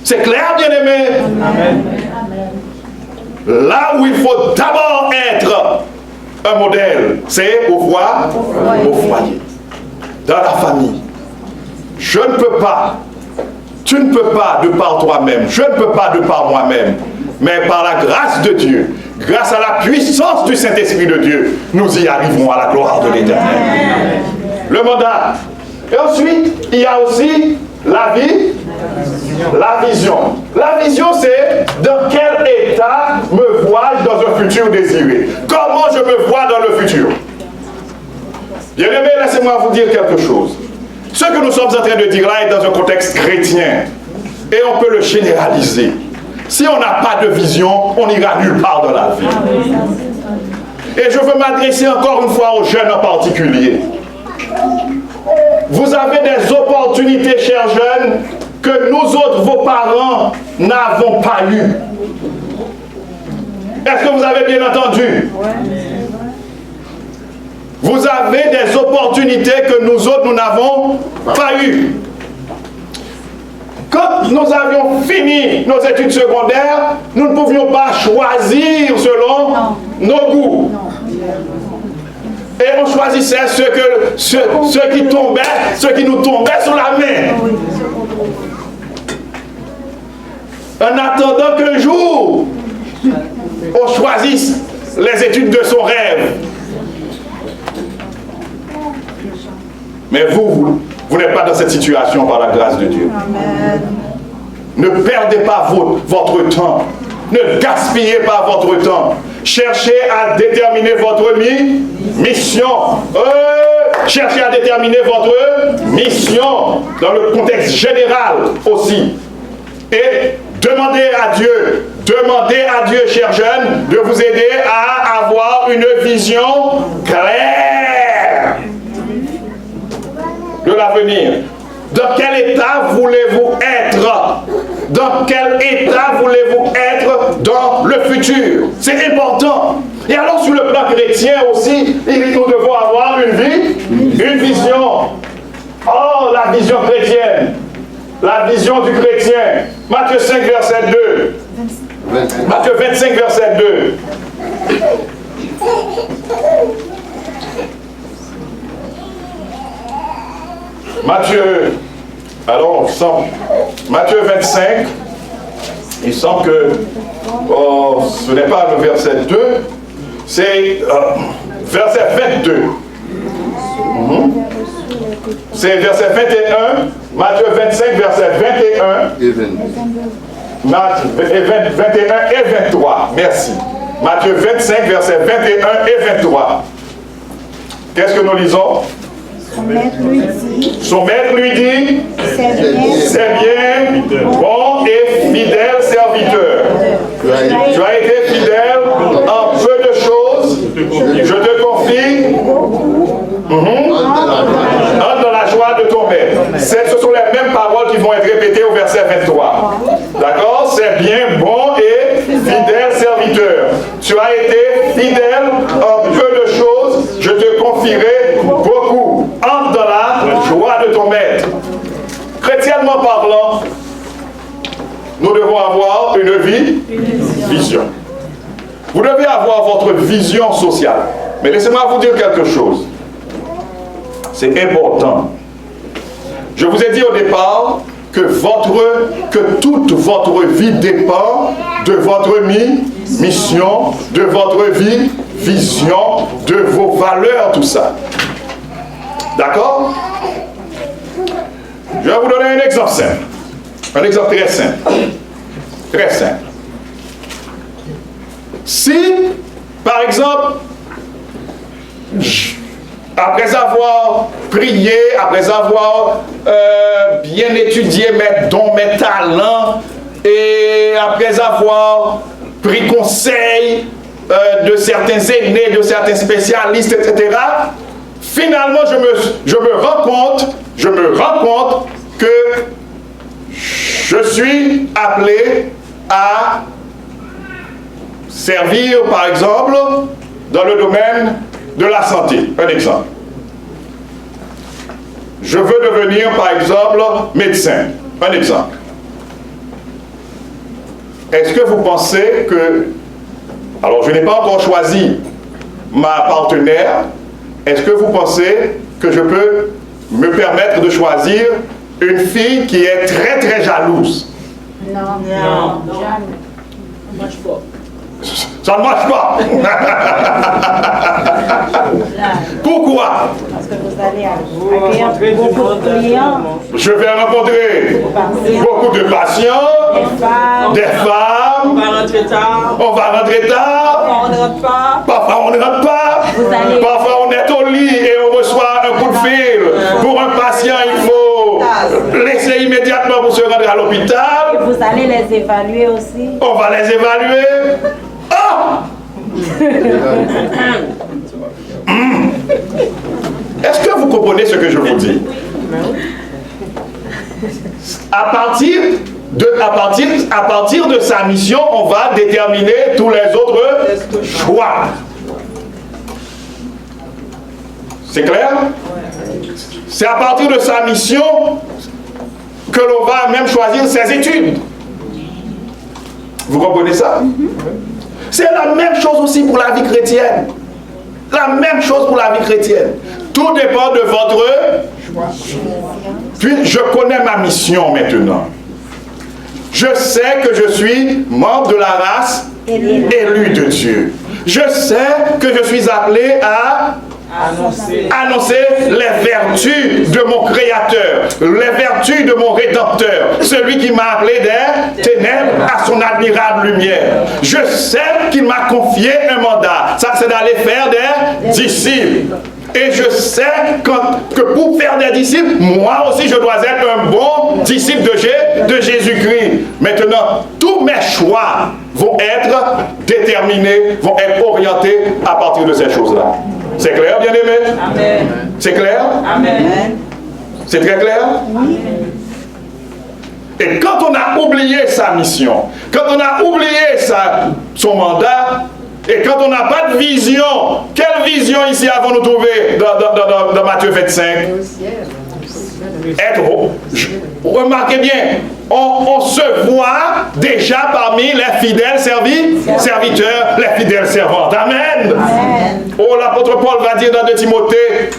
C'est clair, bien-aimé? Là où il faut d'abord être un modèle, c'est au foyer, dans la famille. Je ne peux pas, tu ne peux pas de par toi-même, je ne peux pas de par moi-même, mais par la grâce de Dieu, grâce à la puissance du Saint-Esprit de Dieu, nous y arriverons à la gloire de l'Éternel. Le mandat. Et ensuite, il y a aussi la vision. La vision, c'est dans quel état me vois-je dans un futur désiré? Comment je me vois dans le futur? Bien-aimés, laissez-moi vous dire quelque chose. Ce que nous sommes en train de dire là est dans un contexte chrétien. Et on peut le généraliser. Si on n'a pas de vision, on n'ira nulle part dans la vie. Et je veux m'adresser encore une fois aux jeunes en particulier. Vous avez des opportunités, chers jeunes, que nous autres, vos parents, n'avons pas eues. Est-ce que vous avez bien entendu? Vous avez des opportunités que nous autres, nous n'avons pas eues. Quand nous avions fini nos études secondaires, nous ne pouvions pas choisir selon nos goûts. Et on choisissait ce qui nous tombait sur la main. En attendant qu'un jour, on choisisse les études de son rêve. Mais vous n'êtes pas dans cette situation par la grâce de Dieu. Amen. Ne perdez pas votre temps. Ne gaspillez pas votre temps. Cherchez à déterminer votre mission. Cherchez à déterminer votre mission dans le contexte général aussi. Et demandez à Dieu, chers jeunes, de vous aider à avoir une vision claire de l'avenir. Dans quel état voulez-vous être? Dans quel état voulez-vous être dans le futur? C'est important. Et alors sur le plan chrétien aussi, nous devons avoir une vision. Oh, la vision chrétienne. La vision du chrétien. Matthieu 5, verset 2. Matthieu 25, verset 2. Matthieu, alors, Matthieu 25, il semble que ce n'est pas le verset 2, c'est verset 22. C'est verset 21, Matthieu 25, verset 21 et 21 et 23. Merci. Matthieu 25, verset 21 et 23. Qu'est-ce que nous lisons? Son maître lui dit, c'est bien, bon et fidèle serviteur. Tu as été fidèle en peu de choses, je te confie, entre dans la joie de ton maître. Ce sont les mêmes paroles qui vont être répétées au verset 23. D'accord? C'est bien, bon et fidèle serviteur. Tu as été fidèle en peu de choses, je te confierai beaucoup. Entre dans la joie de ton maître. Chrétiennement parlant, nous devons avoir une vision. Vous devez avoir votre vision sociale. Mais laissez-moi vous dire quelque chose. C'est important. Je vous ai dit au départ que toute votre vie dépend de votre mission, de votre vision, de vos valeurs, tout ça. D'accord? Je vais vous donner un exemple simple. Un exemple très simple. Très simple. Si, par exemple, après avoir prié, après avoir bien étudié mes dons, mes talents, et après avoir pris conseil de certains aînés, de certains spécialistes, etc., finalement, je me rends compte que je suis appelé à servir, par exemple, dans le domaine de la santé. Un exemple. Je veux devenir, par exemple, médecin. Un exemple. Est-ce que vous pensez que... Alors, je n'ai pas encore choisi ma partenaire. Est-ce que vous pensez que je peux me permettre de choisir une fille qui est très très jalouse? Non, jamais. Ça ne marche pas. Pourquoi? Parce que vous allez accueillir beaucoup de clients. Je vais rencontrer beaucoup de patients, des femmes. On va rentrer tard. On va rentrer tard. On ne rentre pas. Parfois on ne rentre pas. Parfois on est au lit et on reçoit un coup de fil. Pour un patient, il faut laisser immédiatement pour se rendre à l'hôpital. Vous allez les évaluer aussi. On va les évaluer. Ah! Est-ce que vous comprenez ce que je vous dis? À partir de sa mission, on va déterminer tous les autres choix. C'est clair? C'est à partir de sa mission. que l'on va même choisir ses études. Vous comprenez ça? C'est la même chose aussi pour la vie chrétienne. La même chose pour la vie chrétienne. Tout dépend de votre choix. Puis je connais ma mission maintenant. Je sais que je suis membre de la race élue de Dieu. Je sais que je suis appelé à annoncer les vertus de mon Créateur, les vertus de mon Rédempteur, celui qui m'a appelé des ténèbres à son admirable lumière. Je sais qu'il m'a confié un mandat. Ça, c'est d'aller faire des disciples. Et je sais que pour faire des disciples, moi aussi je dois être un bon disciple de Jésus-Christ. Maintenant, tous mes choix vont être déterminés, vont être orientés à partir de ces choses-là. C'est clair, bien-aimé? Amen. C'est clair? Amen. C'est très clair? Oui. Et quand on a oublié sa mission, quand on a oublié son mandat, et quand on n'a pas de vision, quelle vision ici avons-nous trouvé dans Matthieu 25? Remarquez bien, on se voit déjà parmi les fidèles serviteurs, les fidèles servantes. Amen. Amen. Oh, l'apôtre Paul va dire dans 2 Timothée,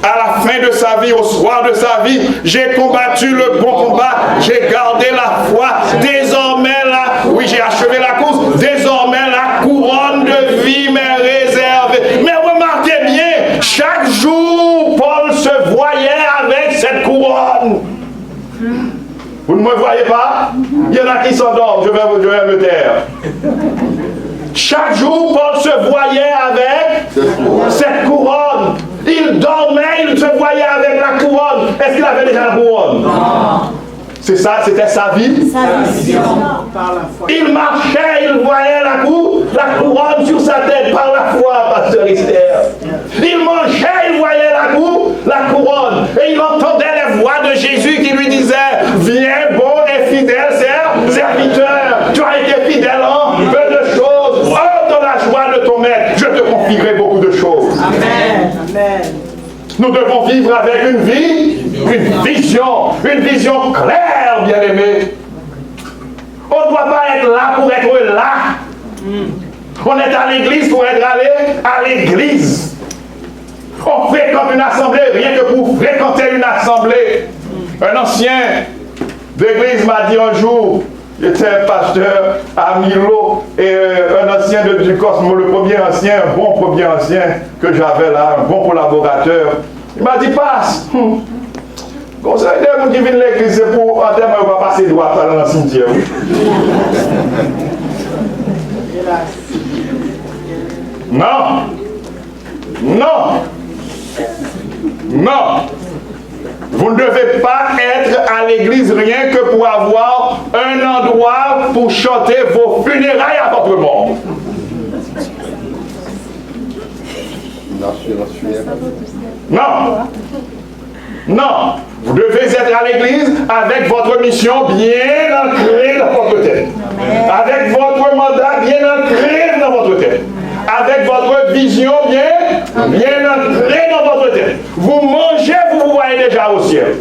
à la fin de sa vie, au soir de sa vie, j'ai combattu le bon combat, j'ai gardé la foi, désormais j'ai achevé la course, désormais la couronne de vie m'est réservée. Mais remarquez bien, chaque jour, Paul se voyait avec cette couronne. Vous ne me voyez pas? Il y en a qui s'endorment, je vais me taire. Chaque jour, Paul se voyait avec cette couronne. Il dormait, il se voyait avec la couronne. Est-ce qu'il avait déjà la couronne? Non. C'est ça, c'était sa vie. Il marchait, il voyait la couronne sur sa tête par la foi, pasteur Esther. Il mangeait, il voyait la couronne. Et il entendait les voix de Jésus qui lui disaient, viens bon et fidèle serviteur. Tu as été fidèle en peu de choses. Oh, dans la joie de ton maître, je te confierai beaucoup de choses. Amen. Amen. Nous devons vivre avec une vision claire, bien-aimés. On ne doit pas être là pour être là. On est à l'église pour être allé à l'église. On fréquente une assemblée rien que pour fréquenter une assemblée. Un ancien d'église m'a dit un jour, j'étais pasteur à Milo, et un ancien du Cosmo, le premier ancien, un bon premier ancien que j'avais là, un bon collaborateur, il m'a dit, passe. Conseil des gens qui viennent à l'église, c'est pour en termes, on va passer droit dans le cimetière. Non. Non. Non. Vous ne devez pas être à l'église rien que pour avoir un endroit pour chanter vos funérailles à votre mort. Non. Non. Vous devez être à l'église avec votre mission bien ancrée dans votre tête. Avec votre mandat bien ancré dans votre tête. Avec votre vision bien ancrée dans votre tête. Vous mangez, vous vous voyez déjà au ciel.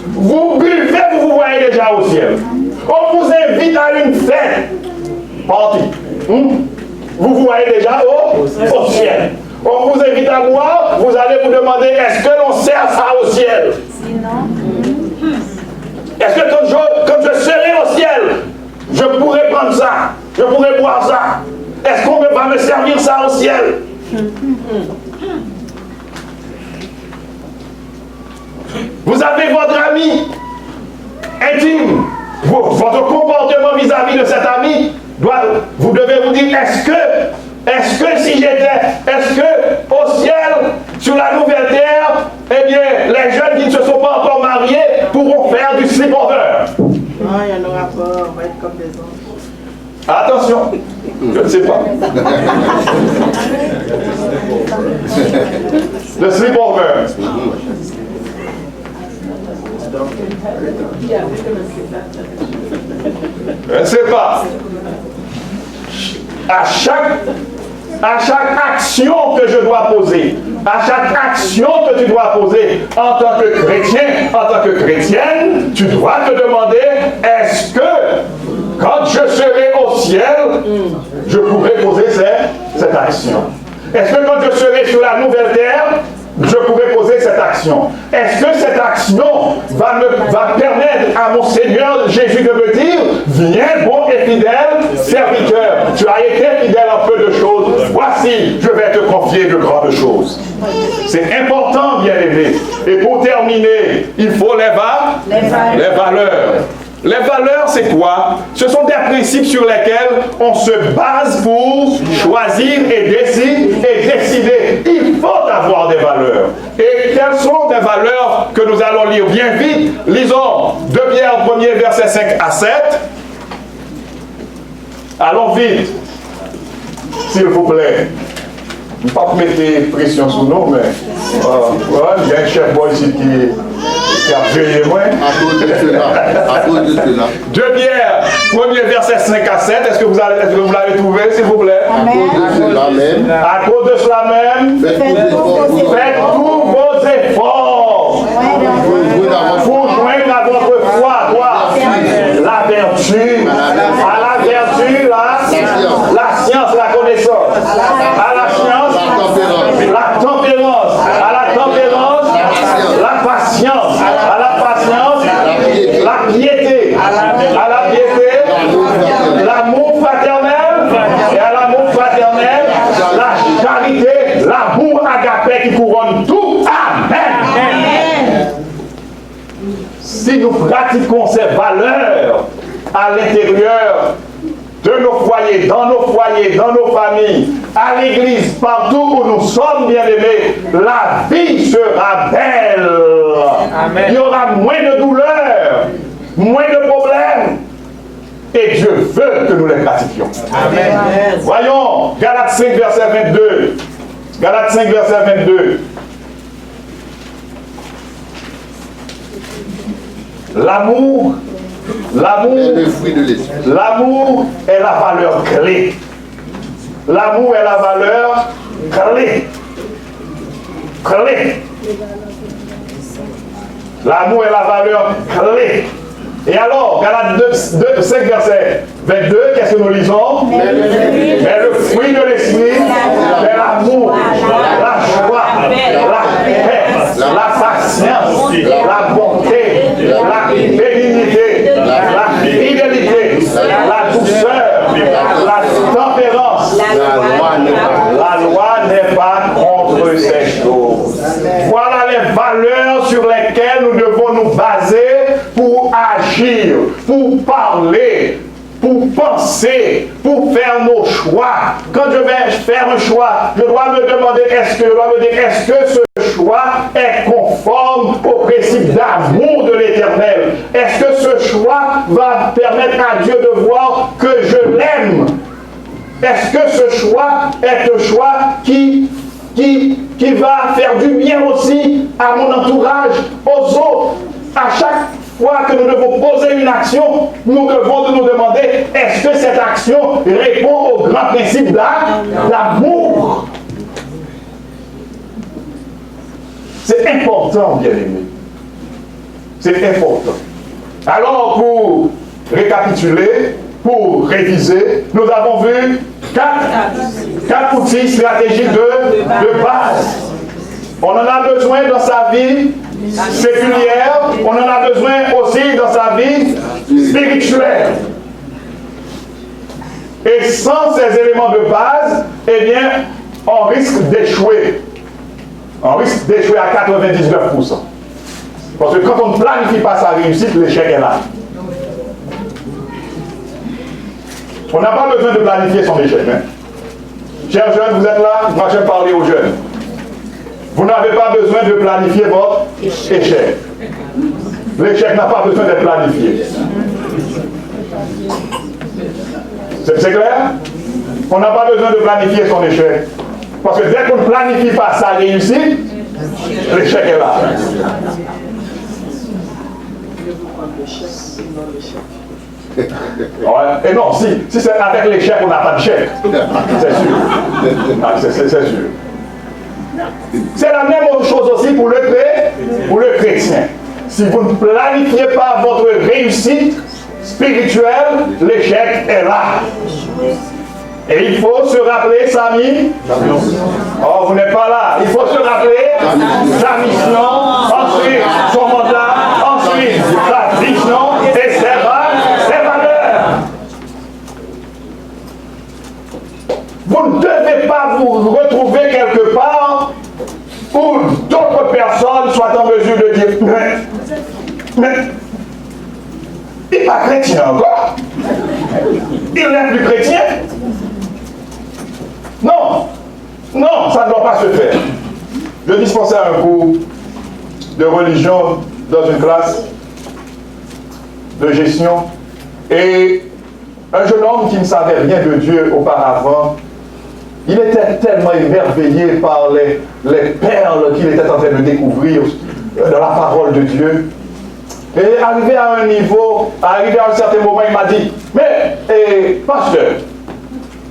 Vous buvez, vous vous voyez déjà au ciel. On vous invite à une fête. Party. Vous vous voyez déjà au ciel. On vous invite à boire, vous allez vous demander, est-ce que l'on sert ça au ciel? Est-ce que quand je serai au ciel, je pourrai prendre ça, je pourrai boire ça? Est-ce qu'on va me servir ça au ciel? Vous avez votre ami intime. Votre comportement vis-à-vis de cet ami, vous devez vous dire, est-ce que au ciel, sur la nouvelle terre, eh bien, les jeunes qui ne se sont pas encore mariés pourront faire du sleepover? Non, il y en aura pas, on va être comme des anges. Attention, je ne sais pas. Le sleepover. Je ne sais pas. À chaque action que je dois poser, À chaque action que tu dois poser en tant que chrétien, en tant que chrétienne, tu dois te demander, est-ce que quand je serai au ciel, je pourrai poser cette action? Est-ce que quand je serai sur la nouvelle terre, je pourrai poser cette action? Est-ce que cette action va permettre à mon Seigneur Jésus de me dire, viens bon et fidèle serviteur, tu as été fidèle en peu de choses, voici, je vais te confier de grandes choses. C'est important, bien-aimés. Et pour terminer, il faut les valeurs. Les valeurs, c'est quoi? Ce sont des principes sur lesquels on se base pour choisir et décider. Il faut avoir des valeurs. Et quelles sont des valeurs que nous allons lire bien vite? Lisons 2 Pierre 1er, versets 5 à 7. Allons vite, s'il vous plaît. Ne pas mettre pression sur nous, mais il y a un chef boy ici qui a payé moins. À cause de cela. 2 Pierre, 1er verset 5 à 7. Est-ce que vous l'avez trouvé, s'il vous plaît? À cause de cela même, faites tous vos efforts pour joindre à votre foi, la vertu, à la vertu, la science, la connaissance, à la science, la tempérance, à la tempérance, la patience, à la patience, la piété, à la piété, l'amour fraternel, et à l'amour fraternel, la charité, l'amour agapé qui couronne tout. Amen. Si nous pratiquons ces valeurs à l'intérieur de nos foyers, dans nos familles, à l'église, partout où nous sommes bien-aimés, la vie sera belle. Amen. Il y aura moins de douleurs, moins de problèmes. Et Dieu veut que nous les pratiquions. Amen. Voyons, Galates 5, verset 22. Galates 5, verset 22. L'amour est le fruit de l'esprit. L'amour est la valeur clé. L'amour est la valeur clé. L'amour est la valeur clé. Et alors, Galates 5, verset 22, qu'est-ce que nous lisons? Mais le fruit de l'esprit, c'est l'amour, la joie, la paix, la patience, la bonté, la bénignité, la fidélité, la douceur, la tempérance. La loi n'est pas contre ces choses. Voilà les valeurs sur lesquelles nous devons nous baser pour agir, pour parler, pour penser, pour faire nos choix. Quand je vais faire un choix, je dois me demander, est-ce que ce choix est conforme au principe d'amour de l'Éternel? Est-ce que ce choix va permettre à Dieu de voir que je l'aime? Est-ce que ce choix est un choix qui va faire du bien aussi à mon entourage, aux autres? À chaque fois que nous devons poser une action, nous devons nous demander, est-ce que cette action répond au grand principe d'amour? C'est important, bien-aimés. C'est important. Alors, pour récapituler, pour réviser, nous avons vu 4 outils stratégiques de base. On en a besoin dans sa vie séculière, on en a besoin aussi dans sa vie spirituelle. Et sans ces éléments de base, eh bien, on risque d'échouer. On risque d'échouer à 99%. Parce que quand on ne planifie pas sa réussite, l'échec est là. On n'a pas besoin de planifier son échec. Hein? Chers jeunes, vous êtes là? Moi, je vais parler aux jeunes. Vous n'avez pas besoin de planifier votre échec. L'échec n'a pas besoin d'être planifié. C'est clair? On n'a pas besoin de planifier son échec. Parce que dès qu'on ne planifie pas sa réussite, l'échec est là. Ouais. Et non, si c'est avec l'échec, on n'a pas de chèque. C'est sûr. C'est sûr. C'est la même chose aussi pour le chrétien. Si vous ne planifiez pas votre réussite spirituelle, l'échec est là. Et il faut se rappeler, Samy. Oh, vous n'êtes pas là. Il faut se rappeler sa mission, ensuite son mandat, ensuite sa vision et ses valeurs. Vous ne devez pas vous retrouver quelque part où d'autres personnes soient en mesure de dire mais il n'est pas chrétien encore. Il n'est plus chrétien. Non, non, ça ne doit pas se faire. Je dispensais un cours de religion dans une classe de gestion et un jeune homme qui ne savait rien de Dieu auparavant, il était tellement émerveillé par les perles qu'il était en train de découvrir dans la parole de Dieu. Et arrivé à un niveau, arrivé à un certain moment, il m'a dit, mais, pasteur,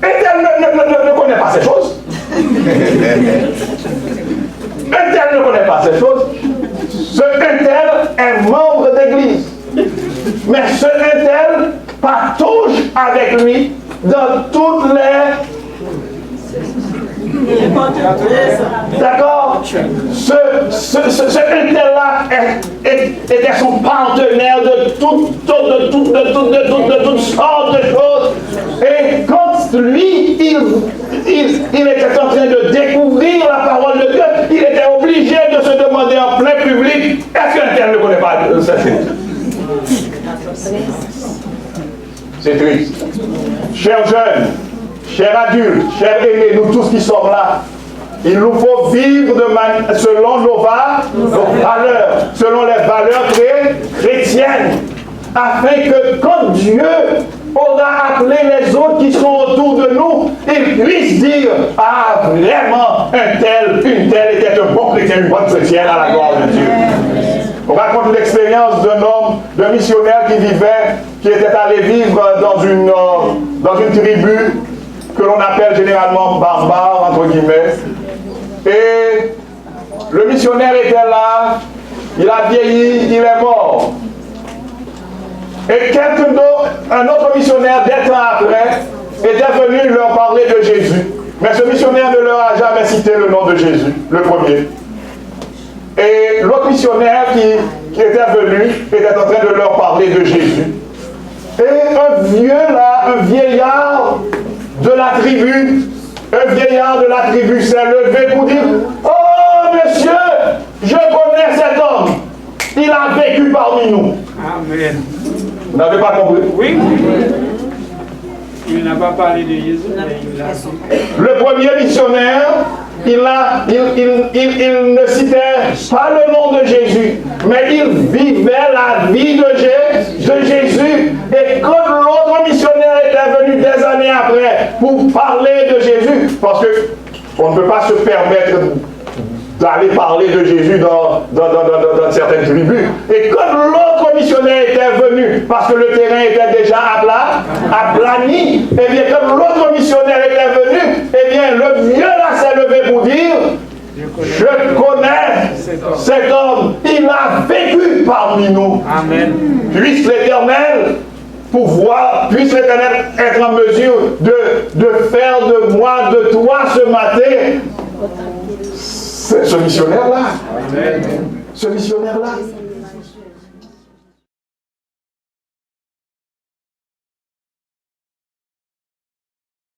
un tel ne connaît pas ces choses. Un tel ne connaît pas ces choses. Ce un tel est membre d'église. Mais ce un tel patauge avec lui dans toutes les... D'accord? Ce intel-là était son partenaire de toutes sortes de choses. Et quand lui, il était en train de découvrir la parole de Dieu, il était obligé de se demander en plein public, est-ce qu'un tel ne connaît pas ça? C'est triste. Chers jeunes, chers adultes, chers aînés, nous tous qui sommes là, il nous faut vivre selon nos valeurs, selon les valeurs chrétiennes, afin que quand Dieu aura appelé les autres qui sont autour de nous, ils puissent dire, ah vraiment, un tel, une telle était un bon chrétien, une bonne chrétienne à la gloire de Dieu. On raconte l'expérience d'un homme, d'un missionnaire qui était allé vivre dans une tribu que l'on appelle généralement barbare, entre guillemets. Et le missionnaire était là, il a vieilli, il est mort. Et un autre missionnaire, des temps après, était venu leur parler de Jésus. Mais ce missionnaire ne leur a jamais cité le nom de Jésus, le premier. Et l'autre missionnaire qui était venu était en train de leur parler de Jésus. Et un vieillard de la tribu, s'est levé pour dire, oh monsieur, je connais cet homme, il a vécu parmi nous. Amen. Vous n'avez pas compris? Oui. Il n'a pas parlé de Jésus, mais il l'a dit. Le premier missionnaire, il ne citait pas le nom de Jésus, mais il vivait la vie de Jésus. Et quand l'autre missionnaire était venu des années après pour parler de Jésus, parce qu'on ne peut pas se permettre d'aller parler de Jésus dans certaines tribus. Et quand l'autre missionnaire était venu, parce que le terrain était déjà aplani, et bien quand l'autre missionnaire était venu, et bien le vieux là s'est levé pour dire, je connais cet homme, il a vécu parmi nous. Amen. Puisse l'Éternel puisse l'Éternel être en mesure de faire de moi, de toi ce matin, ce missionnaire-là. Ce missionnaire-là.